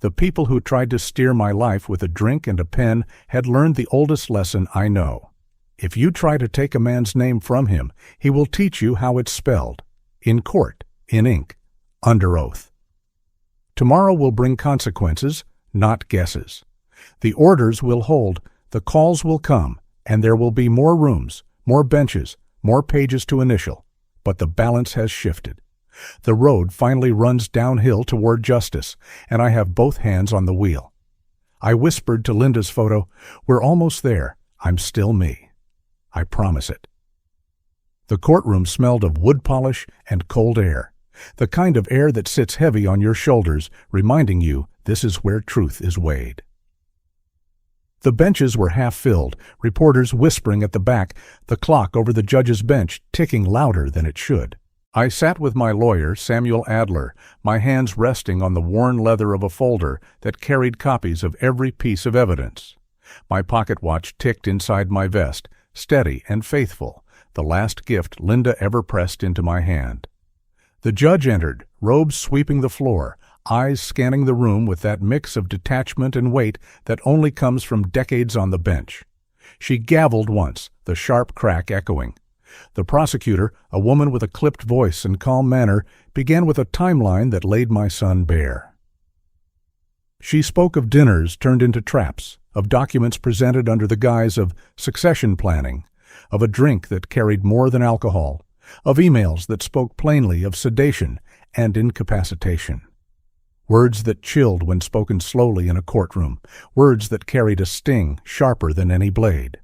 The people who tried to steer my life with a drink and a pen had learned the oldest lesson I know. If you try to take a man's name from him, he will teach you how it's spelled, in court, in ink, under oath. Tomorrow will bring consequences, not guesses. The orders will hold, the calls will come, and there will be more rooms, more benches, more pages to initial, but the balance has shifted. The road finally runs downhill toward justice, and I have both hands on the wheel. I whispered to Linda's photo, "We're almost there. I'm still me. I promise it." The courtroom smelled of wood polish and cold air, the kind of air that sits heavy on your shoulders, reminding you this is where truth is weighed. The benches were half filled, reporters whispering at the back, the clock over the judge's bench ticking louder than it should. I sat with my lawyer, Samuel Adler, my hands resting on the worn leather of a folder that carried copies of every piece of evidence. My pocket watch ticked inside my vest, steady and faithful, the last gift Linda ever pressed into my hand. The judge entered, robes sweeping the floor, eyes scanning the room with that mix of detachment and weight that only comes from decades on the bench. She gavelled once, the sharp crack echoing. The prosecutor, a woman with a clipped voice and calm manner, began with a timeline that laid my son bare. She spoke of dinners turned into traps, of documents presented under the guise of succession planning, of a drink that carried more than alcohol, of emails that spoke plainly of sedation and incapacitation. Words that chilled when spoken slowly in a courtroom, words that carried a sting sharper than any blade.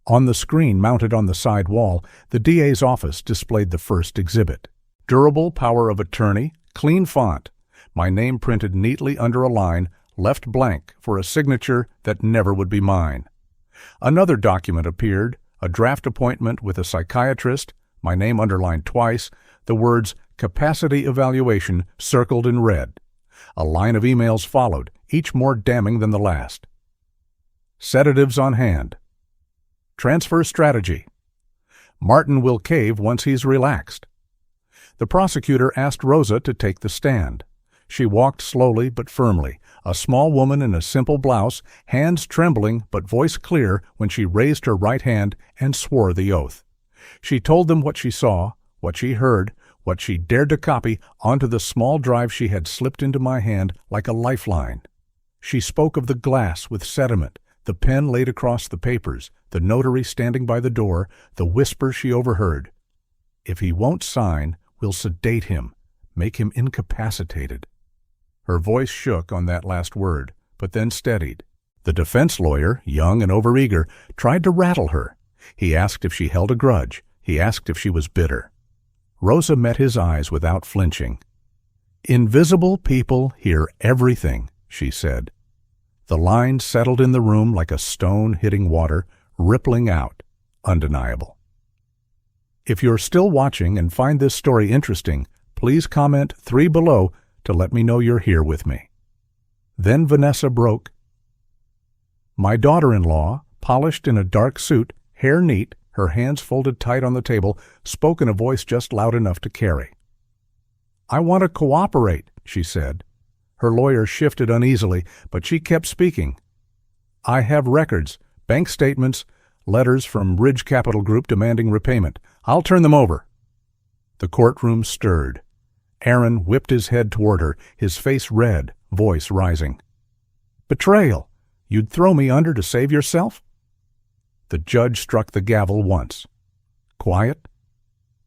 On the screen mounted on the side wall, the DA's office displayed the first exhibit. Durable power of attorney, clean font, my name printed neatly under a line, left blank for a signature that never would be mine. Another document appeared, a draft appointment with a psychiatrist, my name underlined twice, the words capacity evaluation circled in red. A line of emails followed, each more damning than the last. Sedatives on hand. Transfer strategy. Martin will cave once he's relaxed. The prosecutor asked Rosa to take the stand. She walked slowly but firmly, a small woman in a simple blouse, hands trembling but voice clear when she raised her right hand and swore the oath. She told them what she saw, what she heard, what she dared to copy onto the small drive she had slipped into my hand like a lifeline. She spoke of the glass with sediment, the pen laid across the papers, the notary standing by the door, the whisper she overheard. If he won't sign, we'll sedate him, make him incapacitated. Her voice shook on that last word, but then steadied. The defense lawyer, young and overeager, tried to rattle her. He asked if she held a grudge. He asked if she was bitter. Rosa met his eyes without flinching. "Invisible people hear everything," she said. The line settled in the room like a stone hitting water, rippling out, undeniable. If you're still watching and find this story interesting, please comment 3 below to let me know you're here with me. Then Vanessa broke. My daughter-in-law, polished in a dark suit, hair neat, her hands folded tight on the table, spoke in a voice just loud enough to carry. "I want to cooperate," she said. Her lawyer shifted uneasily, but she kept speaking. "I have records, bank statements, letters from Ridge Capital Group demanding repayment. I'll turn them over." The courtroom stirred. Aaron whipped his head toward her, his face red, voice rising. "Betrayal! You'd throw me under to save yourself?" The judge struck the gavel once. Quiet?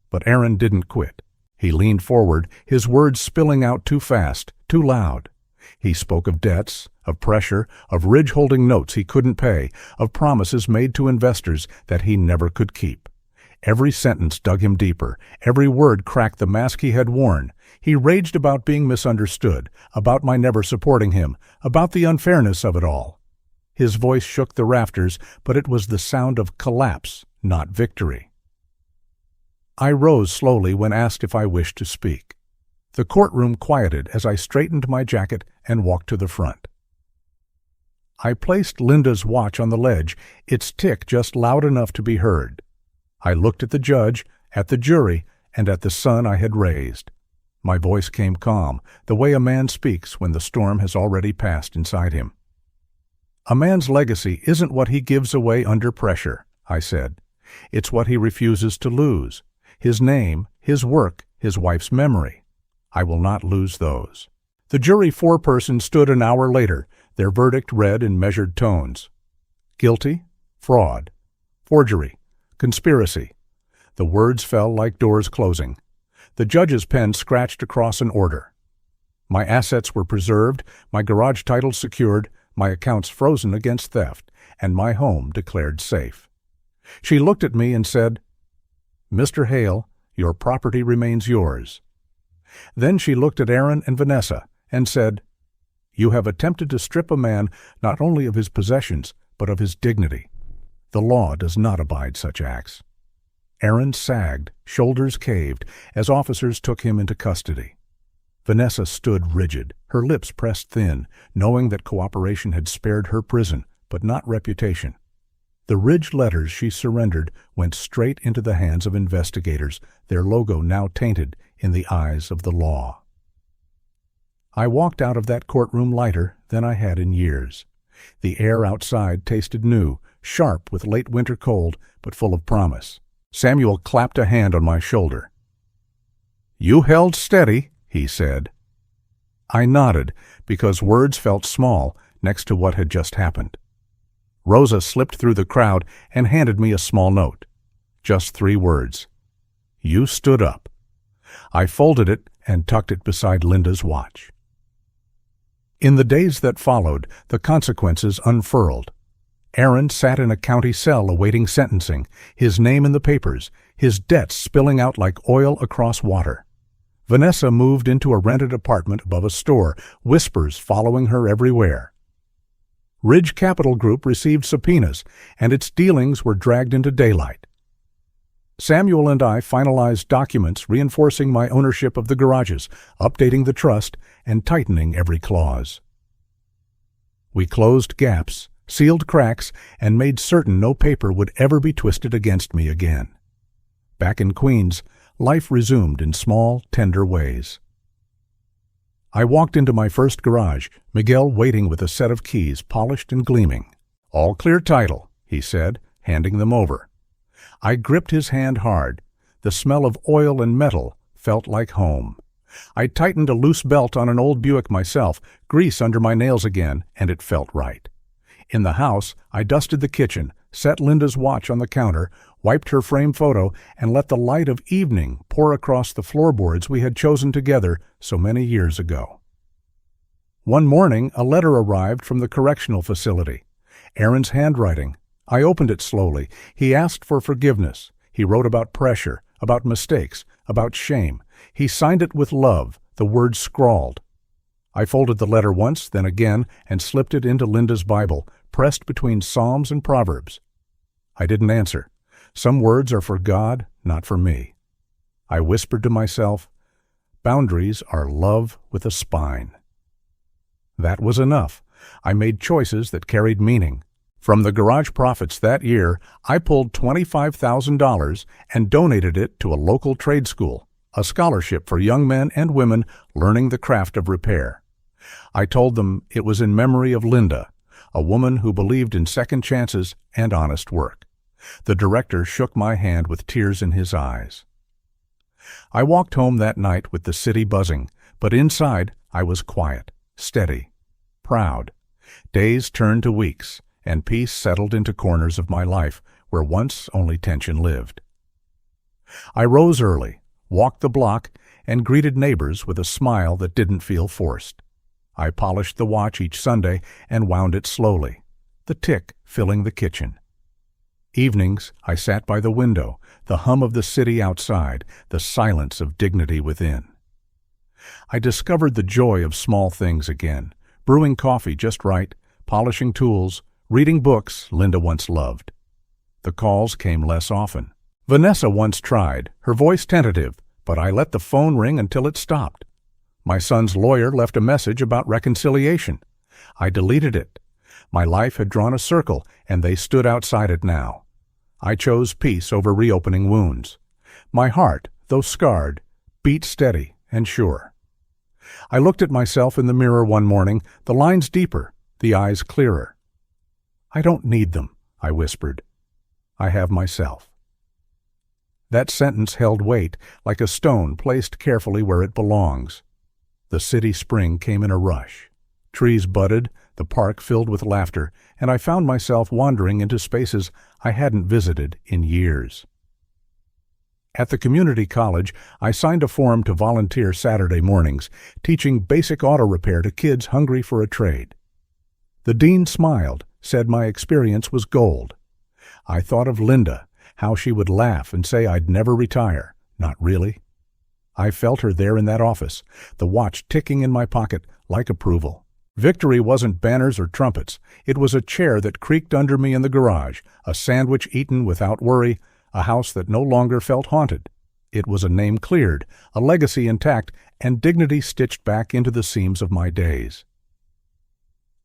But Aaron didn't quit. He leaned forward, his words spilling out too fast, too loud. He spoke of debts, of pressure, of Ridge holding notes he couldn't pay, of promises made to investors that he never could keep. Every sentence dug him deeper. Every word cracked the mask he had worn. He raged about being misunderstood, about my never supporting him, about the unfairness of it all. His voice shook the rafters, but it was the sound of collapse, not victory. I rose slowly when asked if I wished to speak. The courtroom quieted as I straightened my jacket and walked to the front. I placed Linda's watch on the ledge, its tick just loud enough to be heard. I looked at the judge, at the jury, and at the son I had raised. My voice came calm, the way a man speaks when the storm has already passed inside him. "A man's legacy isn't what he gives away under pressure," I said. "It's what he refuses to lose. His name, his work, his wife's memory. I will not lose those." The jury foreperson stood an hour later, their verdict read in measured tones. Guilty, fraud, forgery, conspiracy. The words fell like doors closing. The judge's pen scratched across an order. My assets were preserved, my garage title secured, my accounts frozen against theft, and my home declared safe. She looked at me and said, "Mr. Hale, your property remains yours." Then she looked at Aaron and Vanessa and said, "You have attempted to strip a man not only of his possessions, but of his dignity. The law does not abide such acts." Aaron sagged, shoulders caved, as officers took him into custody. Vanessa stood rigid, her lips pressed thin, knowing that cooperation had spared her prison, but not reputation. The ridged letters she surrendered went straight into the hands of investigators, their logo now tainted in the eyes of the law. I walked out of that courtroom lighter than I had in years. The air outside tasted new, sharp with late winter cold, but full of promise. Samuel clapped a hand on my shoulder. "You held steady," he said. I nodded, because words felt small next to what had just happened. Rosa slipped through the crowd and handed me a small note. Just 3 words. "You stood up." I folded it and tucked it beside Linda's watch. In the days that followed, the consequences unfurled. Aaron sat in a county cell awaiting sentencing, his name in the papers, his debts spilling out like oil across water. Vanessa moved into a rented apartment above a store, whispers following her everywhere. Ridge Capital Group received subpoenas, and its dealings were dragged into daylight. Samuel and I finalized documents reinforcing my ownership of the garages, updating the trust, and tightening every clause. We closed gaps, sealed cracks, and made certain no paper would ever be twisted against me again. Back in Queens, life resumed in small, tender ways. I walked into my first garage, Miguel waiting with a set of keys polished and gleaming. "All clear title," he said, handing them over. I gripped his hand hard. The smell of oil and metal felt like home. I tightened a loose belt on an old Buick myself, grease under my nails again, and it felt right. In the house, I dusted the kitchen, set Linda's watch on the counter, wiped her frame photo, and let the light of evening pour across the floorboards we had chosen together so many years ago. One morning, a letter arrived from the correctional facility. Aaron's handwriting. I opened it slowly. He asked for forgiveness. He wrote about pressure, about mistakes, about shame. He signed it with love, the words scrawled. I folded the letter once, then again, and slipped it into Linda's Bible, pressed between Psalms and Proverbs. I didn't answer. Some words are for God, not for me. I whispered to myself, boundaries are love with a spine. That was enough. I made choices that carried meaning. From the garage profits that year, I pulled $25,000 and donated it to a local trade school, a scholarship for young men and women learning the craft of repair. I told them it was in memory of Linda, a woman who believed in second chances and honest work. The director shook my hand with tears in his eyes. I walked home that night with the city buzzing, but inside I was quiet, steady, proud. Days turned to weeks, and peace settled into corners of my life where once only tension lived. I rose early, walked the block, and greeted neighbors with a smile that didn't feel forced. I polished the watch each Sunday and wound it slowly, the tick filling the kitchen. Evenings, I sat by the window, the hum of the city outside, the silence of dignity within. I discovered the joy of small things again, brewing coffee just right, polishing tools, reading books Linda once loved. The calls came less often. Vanessa once tried, her voice tentative, but I let the phone ring until it stopped. My son's lawyer left a message about reconciliation. I deleted it. My life had drawn a circle, and they stood outside it now. I chose peace over reopening wounds. My heart, though scarred, beat steady and sure. I looked at myself in the mirror one morning, the lines deeper, the eyes clearer. "I don't need them," I whispered. "I have myself." That sentence held weight, like a stone placed carefully where it belongs. The city spring came in a rush. Trees budded, the park filled with laughter, and I found myself wandering into spaces I hadn't visited in years. At the community college, I signed a form to volunteer Saturday mornings, teaching basic auto repair to kids hungry for a trade. The dean smiled, said my experience was gold. I thought of Linda, how she would laugh and say I'd never retire. Not really. I felt her there in that office, the watch ticking in my pocket like approval. Victory wasn't banners or trumpets. It was a chair that creaked under me in the garage, a sandwich eaten without worry, a house that no longer felt haunted. It was a name cleared, a legacy intact, and dignity stitched back into the seams of my days.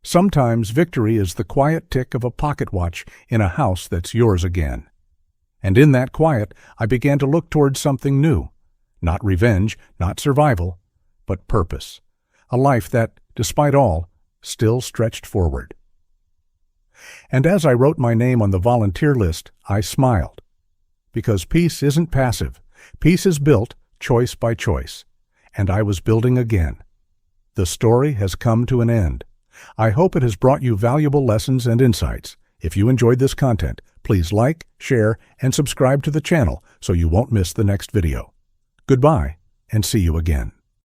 Sometimes victory is the quiet tick of a pocket watch in a house that's yours again. And in that quiet, I began to look towards something new. Not revenge, not survival, but purpose. A life that, despite all, still stretched forward. And as I wrote my name on the volunteer list, I smiled. Because peace isn't passive. Peace is built, choice by choice. And I was building again. The story has come to an end. I hope it has brought you valuable lessons and insights. If you enjoyed this content, please like, share, and subscribe to the channel so you won't miss the next video. Goodbye, and see you again.